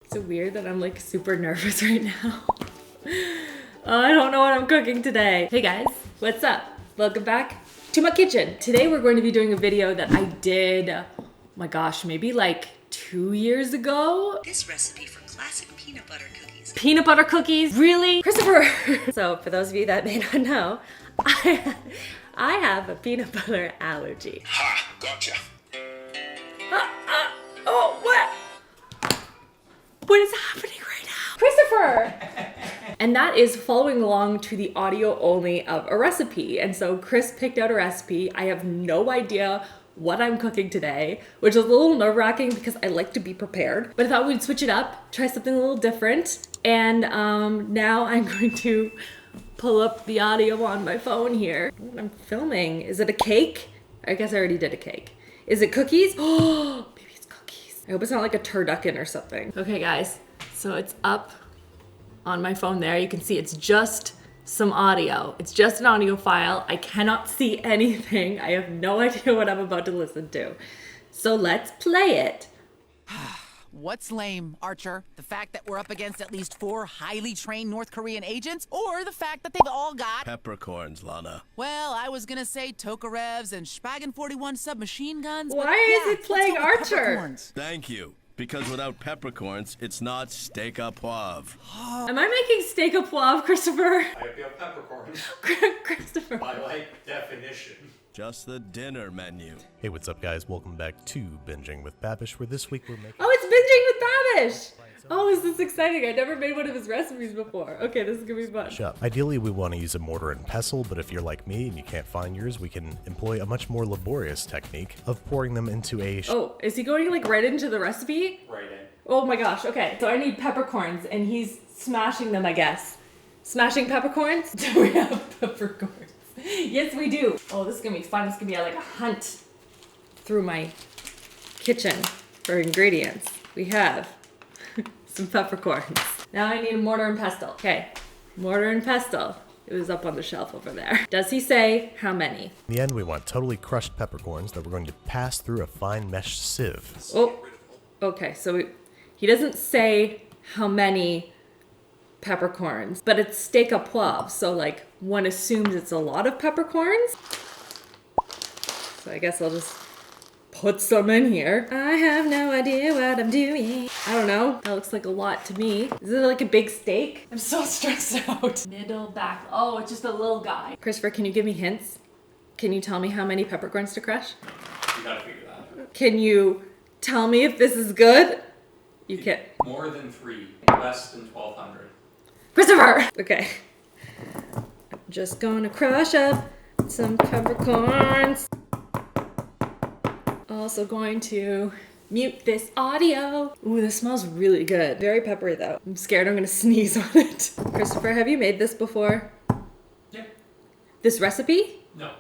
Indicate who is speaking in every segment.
Speaker 1: Is it weird that I'm like super nervous right now? I don't know what I'm cooking today. Hey guys, what's up? Welcome back to my kitchen. Today we're going to be doing a video that I did, oh my gosh, maybe like 2 years ago.
Speaker 2: This recipe for classic peanut butter cookies.
Speaker 1: Peanut butter cookies? Really? Christopher! So for those of you that may not know, I have a peanut butter allergy.
Speaker 3: Ha! Gotcha.
Speaker 1: Oh, what? What is happening right now? Christopher! And that is following along to the audio only of a recipe. And so Chris picked out a recipe. I have no idea what I'm cooking today, which is a little nerve-wracking because I like to be prepared. But I thought we'd switch it up, try something a little different. And now I'm going to pull up the audio on my phone here. What I'm filming, is it a cake? I guess I already did a cake. Is it cookies? Oh, maybe it's cookies. I hope it's not like a turducken or something. Okay guys, so it's up on my phone there. You can see it's just some audio. It's just an audio file. I cannot see anything. I have no idea what I'm about to listen to. So let's play it.
Speaker 4: What's lame, Archer? The fact that we're up against at least 4 highly trained North Korean agents? Or the fact that they've all got
Speaker 3: Peppercorns, Lana.
Speaker 4: Well, I was gonna say Tokarevs and Spagan 41 submachine guns.
Speaker 1: Why
Speaker 4: but
Speaker 1: is
Speaker 4: yeah,
Speaker 1: it playing
Speaker 4: let's go with
Speaker 1: Archer?
Speaker 4: peppercorns.
Speaker 3: Thank you. Because without peppercorns, it's not steak à poivre.
Speaker 1: Am I making steak au poivre, Christopher?
Speaker 5: I hope you have peppercorns
Speaker 1: Christopher.
Speaker 5: by like definition.
Speaker 3: Just the dinner menu.
Speaker 6: Hey, what's up guys? Welcome back to Binging with Babish, where this week we're making...
Speaker 1: Oh, it's binging with Babish! Oh, is this exciting? I never made one of his recipes before. Okay, this is gonna be fun.
Speaker 6: Shut up. Ideally, we want to use a mortar and pestle, but if you're like me and you can't find yours, we can employ a much more laborious technique of pouring them into a...
Speaker 1: Oh, is he going like right into the recipe?
Speaker 5: Right in.
Speaker 1: Oh my gosh, okay. So I need peppercorns and he's smashing them, I guess. Smashing peppercorns? Do we have peppercorns? Yes, we do. Oh, this is gonna be fun. It's gonna be like a hunt through my kitchen for ingredients. We have some peppercorns. Now I need a mortar and pestle. Okay, mortar and pestle. It was up on the shelf over there. Does he say how many?
Speaker 6: In the end, we want totally crushed peppercorns that we're going to pass through a fine mesh sieve.
Speaker 1: Oh, okay, so he doesn't say how many peppercorns, but it's steak à poivre, so like one assumes it's a lot of peppercorns. So I guess I'll just put some in here. I have no idea what I'm doing. I don't know. That looks like a lot to me. Is it like a big steak? I'm so stressed out. Middle, back. Oh, it's just a little guy. Christopher, can you give me hints? Can you tell me how many peppercorns to crush?
Speaker 5: You gotta figure that out.
Speaker 1: Can you tell me if this is good? You can't.
Speaker 5: More than 3, less than 1,200.
Speaker 1: Christopher! Okay. I'm just gonna crush up some peppercorns. Also going to mute this audio. Ooh, this smells really good. Very peppery though. I'm scared I'm gonna sneeze on it. Christopher, have you made this before?
Speaker 5: Yeah.
Speaker 1: This recipe?
Speaker 5: No.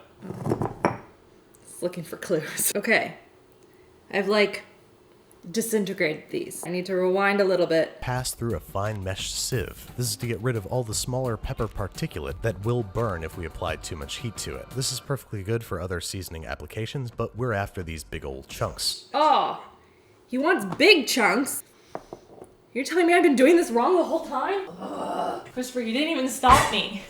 Speaker 1: Just looking for clues. Okay. I've like disintegrated these. I need to rewind a little bit.
Speaker 6: Pass through a fine mesh sieve. This is to get rid of all the smaller pepper particulate that will burn if we apply too much heat to it. This is perfectly good for other seasoning applications, but we're after these big old chunks.
Speaker 1: Oh, he wants big chunks. You're telling me I've been doing this wrong the whole time? Ugh. Christopher, you didn't even stop me.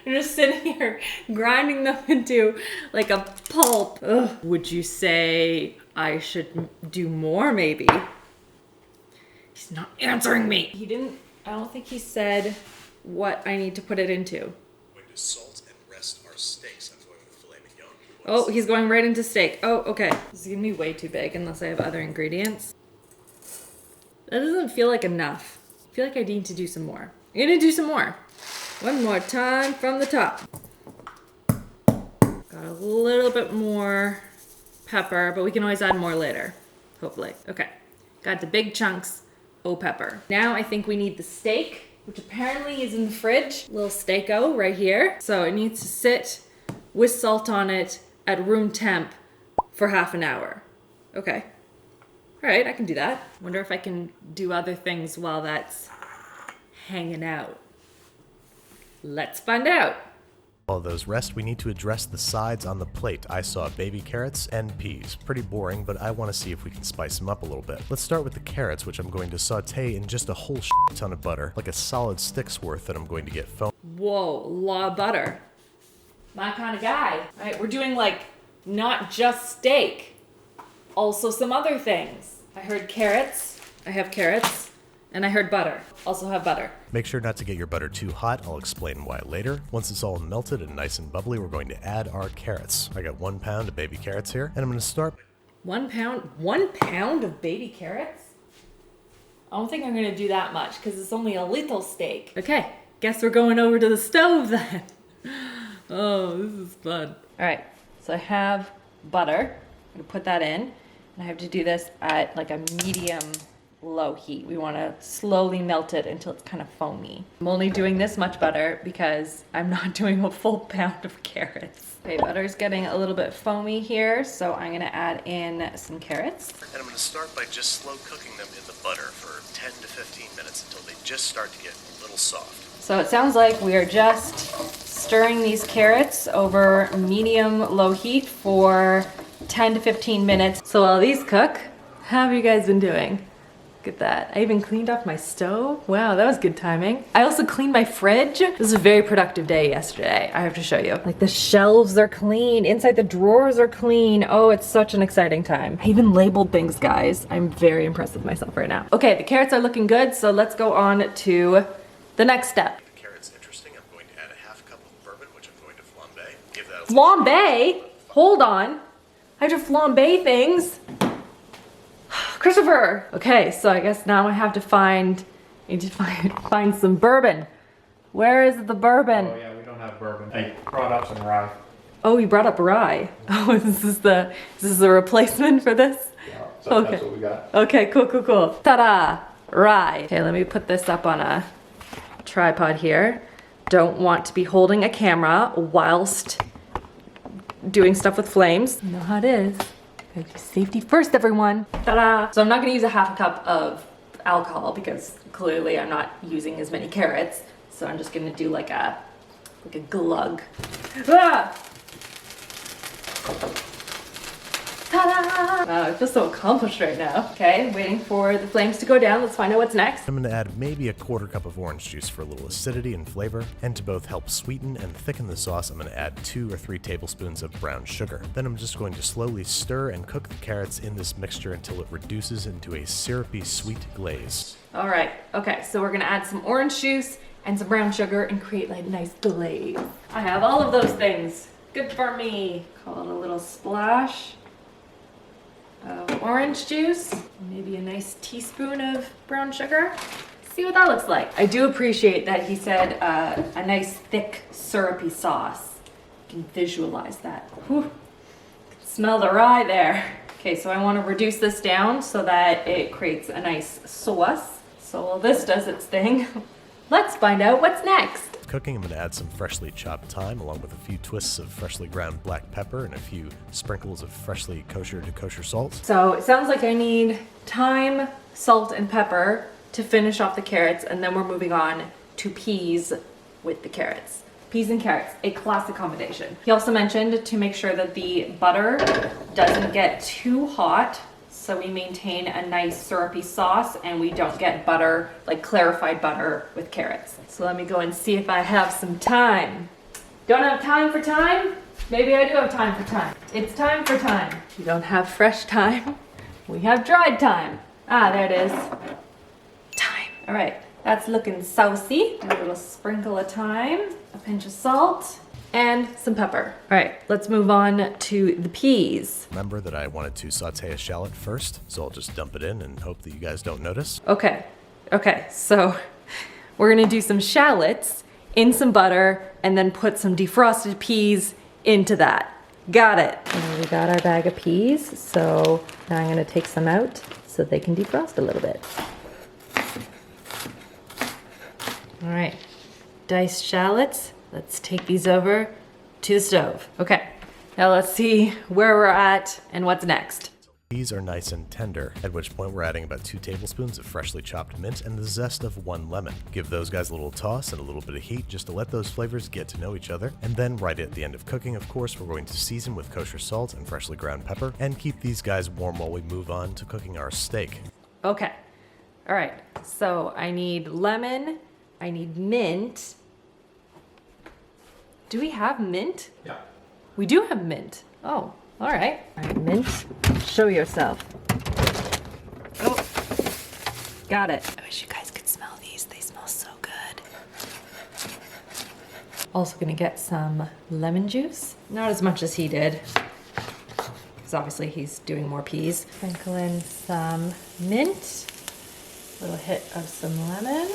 Speaker 1: You're just sitting here grinding them into like a pulp. Ugh. Would you say I should do more maybe? He's not answering me. He didn't, I don't think he said what I need to put it into.
Speaker 6: Going to salt and rest our steaks. I'm going with filet mignon.
Speaker 1: Oh, he's going right into steak. Oh, okay. This is gonna be way too big unless I have other ingredients. That doesn't feel like enough. I feel like I need to do some more. I'm gonna do some more. One more time from the top. Got a little bit more pepper, but we can always add more later, hopefully. Okay, got the big chunks of pepper. Now I think we need the steak, which apparently is in the fridge. Little steak-o right here. So it needs to sit with salt on it at room temp for half an hour. Okay. All right, I can do that. Wonder if I can do other things while that's hanging out. Let's find out.
Speaker 6: While those rest, we need to address the sides on the plate. I saw baby carrots and peas. Pretty boring, but I want to see if we can spice them up a little bit. Let's start with the carrots, which I'm going to saute in just a whole ton of butter, like a solid stick's worth that I'm going to get foam.
Speaker 1: Whoa, a lot of butter. My kind of guy. All right, we're doing like not just steak, also some other things. I heard carrots, I have carrots, and I heard butter. Also have butter.
Speaker 6: Make sure not to get your butter too hot. I'll explain why later. Once it's all melted and nice and bubbly, we're going to add our carrots. I got 1 pound of baby carrots here, and I'm going to start.
Speaker 1: 1 pound? 1 pound of baby carrots? I don't think I'm gonna do that much because it's only a little steak. Okay, guess we're going over to the stove then. Oh, this is fun. All right, so I have butter. I'm gonna put that in, and I have to do this at like a medium low heat. We want to slowly melt it until it's kind of foamy. I'm only doing this much butter because I'm not doing a full pound of carrots. Okay, butter's getting a little bit foamy here, so I'm gonna add in some carrots.
Speaker 6: And I'm going to start by just slow cooking them in the butter for 10 to 15 minutes until they just start to get a little soft.
Speaker 1: So it sounds like we are just stirring these carrots over medium-low heat for 10 to 15 minutes. So while these cook, how have you guys been doing? Look at that. I even cleaned off my stove. Wow, that was good timing. I also cleaned my fridge. This was a very productive day yesterday. I have to show you. Like the shelves are clean. Inside the drawers are clean. Oh, it's such an exciting time. I even labeled things, guys. I'm very impressed with myself right now. Okay, the carrots are looking good, so let's go on to the next step.
Speaker 6: The carrot's interesting. I'm going to add a half cup of bourbon, which I'm going to flambe. Give that a
Speaker 1: Flambe? Hold on. I have to flambe things. Christopher! Okay, so I guess now I have to find some bourbon. Where is the bourbon?
Speaker 5: Oh yeah, we don't have bourbon. I brought up some rye.
Speaker 1: Oh, you brought up rye. Oh, is this the replacement for this?
Speaker 5: Yeah, so
Speaker 1: Okay.
Speaker 5: that's what we got.
Speaker 1: Okay, cool. Ta-da! Rye. Okay, let me put this up on a tripod here. Don't want to be holding a camera whilst doing stuff with flames. You know how it is. Gotta do safety first, everyone. Ta-da! So I'm not gonna use a half a cup of alcohol because clearly I'm not using as many carrots. So I'm just gonna do like a glug. Ah! Ta-da! Wow, I feel so accomplished right now. Okay, waiting for the flames to go down. Let's find out what's next.
Speaker 6: I'm going to add maybe a 1/4 cup of orange juice for a little acidity and flavor, and to both help sweeten and thicken the sauce, I'm going to add 2 or 3 tablespoons of brown sugar. Then I'm just going to slowly stir and cook the carrots in this mixture until it reduces into a syrupy sweet glaze.
Speaker 1: All right, okay, so we're gonna add some orange juice and some brown sugar and create like a nice glaze. I have all of those things. Good for me. Call it a little splash of orange juice, maybe a nice teaspoon of brown sugar. See what that looks like. I do appreciate that he said a nice thick syrupy sauce. You can visualize that. Whew. Smell the rye there. Okay, so I want to reduce this down so that it creates a nice sauce. So while this does its thing, let's find out what's next.
Speaker 6: Cooking, I'm going to add some freshly chopped thyme along with a few twists of freshly ground black pepper and a few sprinkles of freshly kosher to kosher salt.
Speaker 1: So it sounds like I need thyme, salt, and pepper to finish off the carrots, and then we're moving on to peas with the carrots. Peas and carrots, a classic combination. He also mentioned to make sure that the butter doesn't get too hot, so we maintain a nice syrupy sauce and we don't get butter, like clarified butter with carrots. So let me go and see if I have some thyme. Don't have time for thyme? Maybe I do have time for thyme. It's time for thyme. We don't have fresh thyme. We have dried thyme. Ah, there it is. Thyme. All right, that's looking saucy. A little sprinkle of thyme, a pinch of salt, and some pepper. All right, let's move on to the peas.
Speaker 6: Remember that I wanted to saute a shallot first, so I'll just dump it in and hope that you guys don't notice.
Speaker 1: Okay, so we're gonna do some shallots in some butter and then put some defrosted peas into that. Got it. And we got our bag of peas, so now I'm gonna take some out so they can defrost a little bit. All right, diced shallots. Let's take these over to the stove. Okay, now let's see where we're at and what's next.
Speaker 6: These are nice and tender, at which point we're adding about 2 tablespoons of freshly chopped mint and the zest of 1 lemon. Give those guys a little toss and a little bit of heat just to let those flavors get to know each other. And then right at the end of cooking, of course, we're going to season with kosher salt and freshly ground pepper and keep these guys warm while we move on to cooking our steak.
Speaker 1: Okay. All right. So I need lemon. I need mint. Do we have mint?
Speaker 5: Yeah.
Speaker 1: We do have mint. Oh, all right. All right, mint. Show yourself. Oh, got it. I wish you guys could smell these. They smell so good. Also gonna get some lemon juice. Not as much as he did, because obviously he's doing more peas. Sprinkle in some mint. A little hit of some lemon.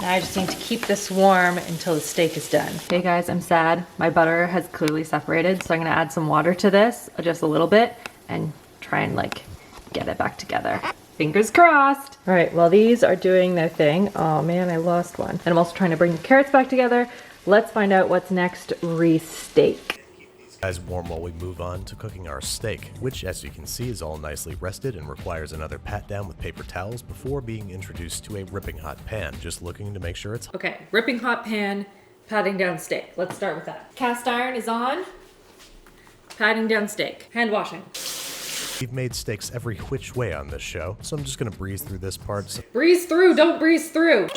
Speaker 1: Now I just need to keep this warm until the steak is done. Okay guys, I'm sad. My butter has clearly separated, so I'm gonna add some water to this, just a little bit, and try and like get it back together. Fingers crossed. All right, while these are doing their thing, oh man, I lost one. And I'm also trying to bring the carrots back together. Let's find out what's next, re-steak.
Speaker 6: Guys warm while we move on to cooking our steak, which as you can see is all nicely rested and requires another pat down with paper towels before being introduced to a ripping hot pan, just looking to make sure it's
Speaker 1: Okay, ripping hot pan, patting down steak. Let's start with that. Cast iron is on. Patting down steak. Hand washing.
Speaker 6: We've made steaks every which way on this show, so I'm just gonna breeze through this part.
Speaker 1: Breeze through, don't breeze through.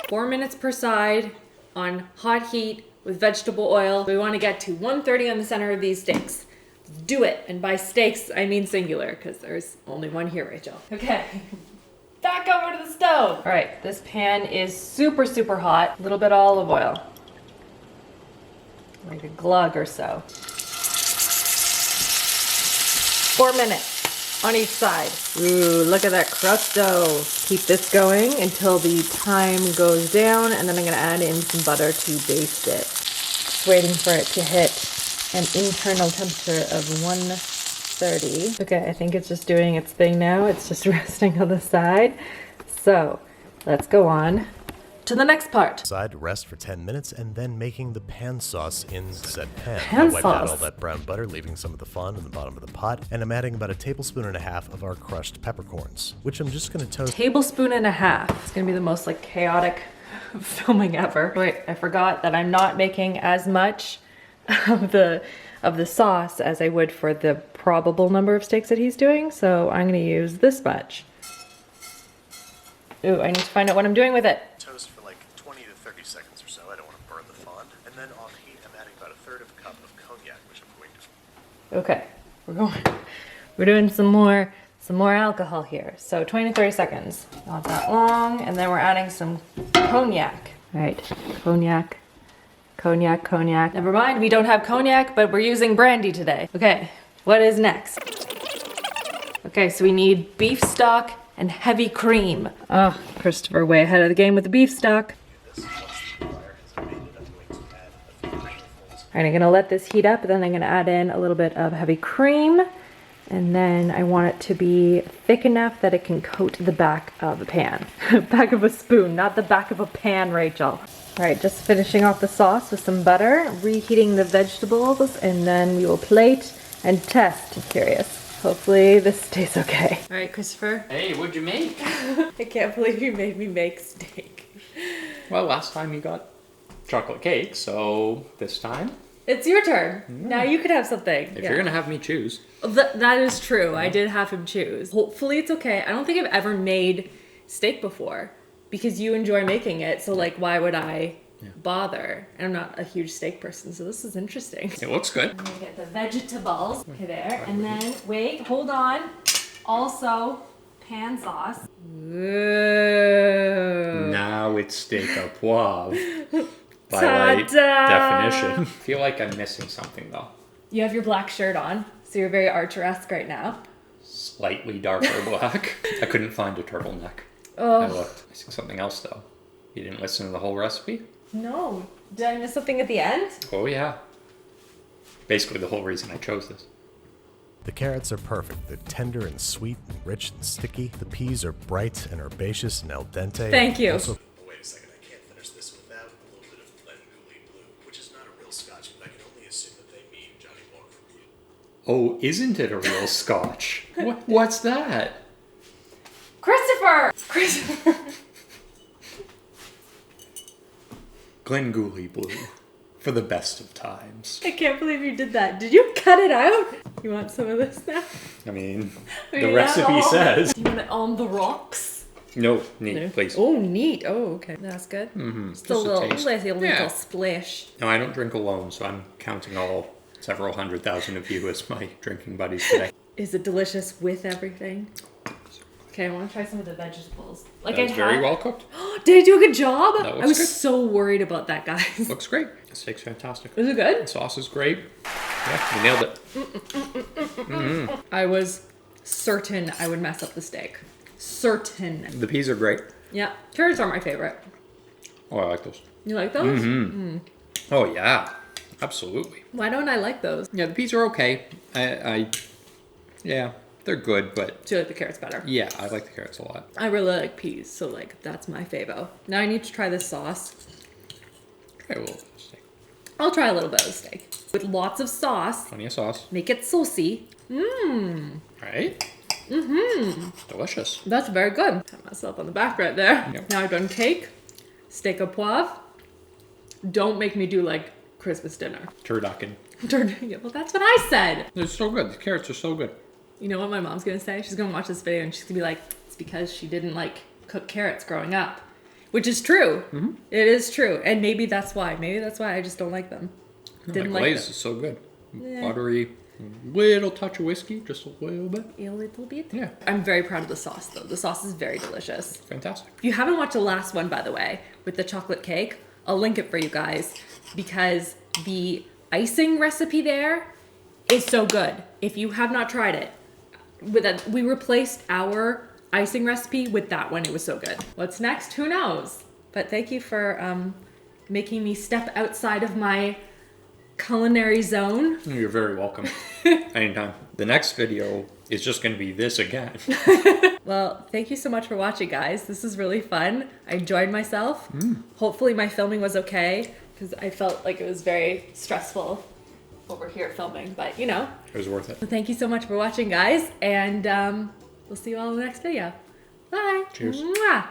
Speaker 1: 4 minutes per side on hot heat with vegetable oil. We want to get to 130 on the center of these steaks. Let's do it. And by steaks, I mean singular, because there's only one here, Rachel. Okay. Back over to the stove. All right, this pan is super, super hot. A little bit of olive oil. Like a glug or so. 4 minutes on each side. Ooh, look at that crusto. Keep this going until the time goes down, and then I'm gonna add in some butter to baste it. Just waiting for it to hit an internal temperature of 130. Okay, I think it's just doing its thing now. It's just resting on the side. So let's go on to the next part.
Speaker 6: Side to rest for 10 minutes and then making the pan sauce in said pan.
Speaker 1: Pan
Speaker 6: I wiped out
Speaker 1: sauce.
Speaker 6: all that brown butter, leaving some of the fond in the bottom of the pot, and I'm adding about 1.5 tablespoons of our crushed peppercorns, which I'm just gonna toast.
Speaker 1: Tablespoon and a half. It's gonna be the most like chaotic filming ever. Wait, I forgot that I'm not making as much of the sauce as I would for the probable number of steaks that he's doing, so I'm gonna use this much. Ooh, I need to find out what I'm doing with it.
Speaker 6: Toast for like 20 to 30 seconds or so. I don't want to burn the fond. And then off heat, I'm adding about 1/3 cup of cognac, which I'm going to.
Speaker 1: Okay, we're doing some more alcohol here. So 20 to 30 seconds, not that long, and then we're adding some cognac. All right, cognac. Never mind, we don't have cognac, but we're using brandy today. Okay, what is next? Okay, so we need beef stock and heavy cream. Oh, Christopher, way ahead of the game with the beef stock. Alright, I'm gonna let this heat up, then I'm gonna add in a little bit of heavy cream, and then I want it to be thick enough that it can coat the back of a pan. Back of a spoon, not the back of a pan, Rachel. Alright, just finishing off the sauce with some butter, reheating the vegetables, and then we will plate and test. I'm curious. Hopefully this tastes okay. Alright, Christopher.
Speaker 5: Hey, what'd you make?
Speaker 1: I can't believe you made me make steak.
Speaker 5: Well, last time you got chocolate cake, so this time,
Speaker 1: It's your turn. Now you could have something.
Speaker 5: if you're gonna have me choose.
Speaker 1: That is true. I did have him choose. Hopefully it's okay. I don't think I've ever made steak before because you enjoy making it. So like, why would I bother? And I'm not a huge steak person, so this is interesting.
Speaker 5: It looks good.
Speaker 1: I'm gonna get the vegetables. Okay, there. And then, wait, hold on. Also, pan sauce. Ooh.
Speaker 5: Now it's steak au poivre. By light definition. I feel like I'm missing something though.
Speaker 1: You have your black shirt on, so you're very Archer-esque right now.
Speaker 5: Slightly darker black. I couldn't find a turtleneck.
Speaker 1: Oh.
Speaker 5: I looked. I see something else though. You didn't listen to the whole recipe?
Speaker 1: No. Did I miss something at the end?
Speaker 5: Oh yeah. Basically the whole reason I chose this.
Speaker 6: The carrots are perfect. They're tender and sweet and rich and sticky. The peas are bright and herbaceous and al dente.
Speaker 1: Thank you.
Speaker 6: Also, wait a second, I can't finish this without a little bit of Glengoolie Blue, which is not a real scotch, but I can only assume that they mean Johnny Walker from
Speaker 5: Oh, isn't it a real scotch? What's that?
Speaker 1: Christopher! Christopher!
Speaker 5: Glengooley Blue. For the best of times.
Speaker 1: I can't believe you did that. Did you cut it out? You want some of this now?
Speaker 5: I mean,
Speaker 1: Are
Speaker 5: the
Speaker 1: you
Speaker 5: recipe
Speaker 1: not
Speaker 5: says.
Speaker 1: Do you want it on the rocks?
Speaker 5: No, neat, please.
Speaker 1: Oh, neat. Oh, okay. That's good.
Speaker 5: Mm-hmm.
Speaker 1: Just a little
Speaker 5: taste.
Speaker 1: little splish.
Speaker 5: No, I don't drink alone, so I'm counting all several 100,000 of you as my drinking buddies today.
Speaker 1: Is it delicious with everything? Okay, I want to try some of the vegetables. Like
Speaker 5: That was very well cooked.
Speaker 1: Did I do a good job?
Speaker 5: That looks
Speaker 1: I was
Speaker 5: good.
Speaker 1: so worried about that, guys.
Speaker 5: Looks great. The steak's fantastic.
Speaker 1: Is it good?
Speaker 5: The sauce is great. Yeah, you nailed it.
Speaker 1: I was certain I would mess up the steak. Certain.
Speaker 5: The peas are great.
Speaker 1: Yeah, carrots are my favorite.
Speaker 5: Oh, I like those.
Speaker 1: You like those?
Speaker 5: Oh, yeah. Absolutely.
Speaker 1: Why don't I like those?
Speaker 5: Yeah, the peas are okay. Yeah, they're good, but
Speaker 1: Do you like the carrots better?
Speaker 5: yeah, I like the carrots a lot.
Speaker 1: I really like peas, so like that's my favo. Now I need to try this sauce.
Speaker 5: Try a little bit of steak.
Speaker 1: I'll try a little bit of steak with lots of sauce.
Speaker 5: Plenty of sauce.
Speaker 1: Make it saucy.
Speaker 5: Right? Mm-hmm. Delicious.
Speaker 1: That's very good. Pat myself on the back right there.
Speaker 5: Yep.
Speaker 1: Now I've done cake, steak au poivre. Don't make me do like Christmas dinner.
Speaker 5: Turducken.
Speaker 1: Yeah, well, that's what I said.
Speaker 5: They're so good. The carrots are so good.
Speaker 1: You know what my mom's gonna say? She's gonna watch this video and she's gonna be like, it's because she didn't like cook carrots growing up. Which is true. Mm-hmm. It is true. And maybe that's why. Maybe that's why I just don't like them. Didn't
Speaker 5: The
Speaker 1: like
Speaker 5: glaze
Speaker 1: them.
Speaker 5: is so good.
Speaker 1: Yeah.
Speaker 5: Buttery. Little touch of whiskey. Just a little bit.
Speaker 1: A little bit.
Speaker 5: Yeah.
Speaker 1: I'm very proud of the sauce though. The sauce is very delicious.
Speaker 5: Fantastic.
Speaker 1: If you haven't watched the last one, by the way, with the chocolate cake, I'll link it for you guys because the icing recipe there is so good. If you have not tried it, we replaced our icing recipe with that one. It was so good. What's next? Who knows? But thank you for making me step outside of my culinary zone.
Speaker 5: You're very welcome. Anytime. The next video is just going to be this again.
Speaker 1: Well, thank you so much for watching, guys. This is really fun. I enjoyed myself. Hopefully my filming was okay because I felt like it was very stressful over here filming, but you know.
Speaker 5: It was worth it.
Speaker 1: So thank you so much for watching, guys, and we'll see you all in the next video. Bye.
Speaker 5: Cheers.
Speaker 1: Mwah.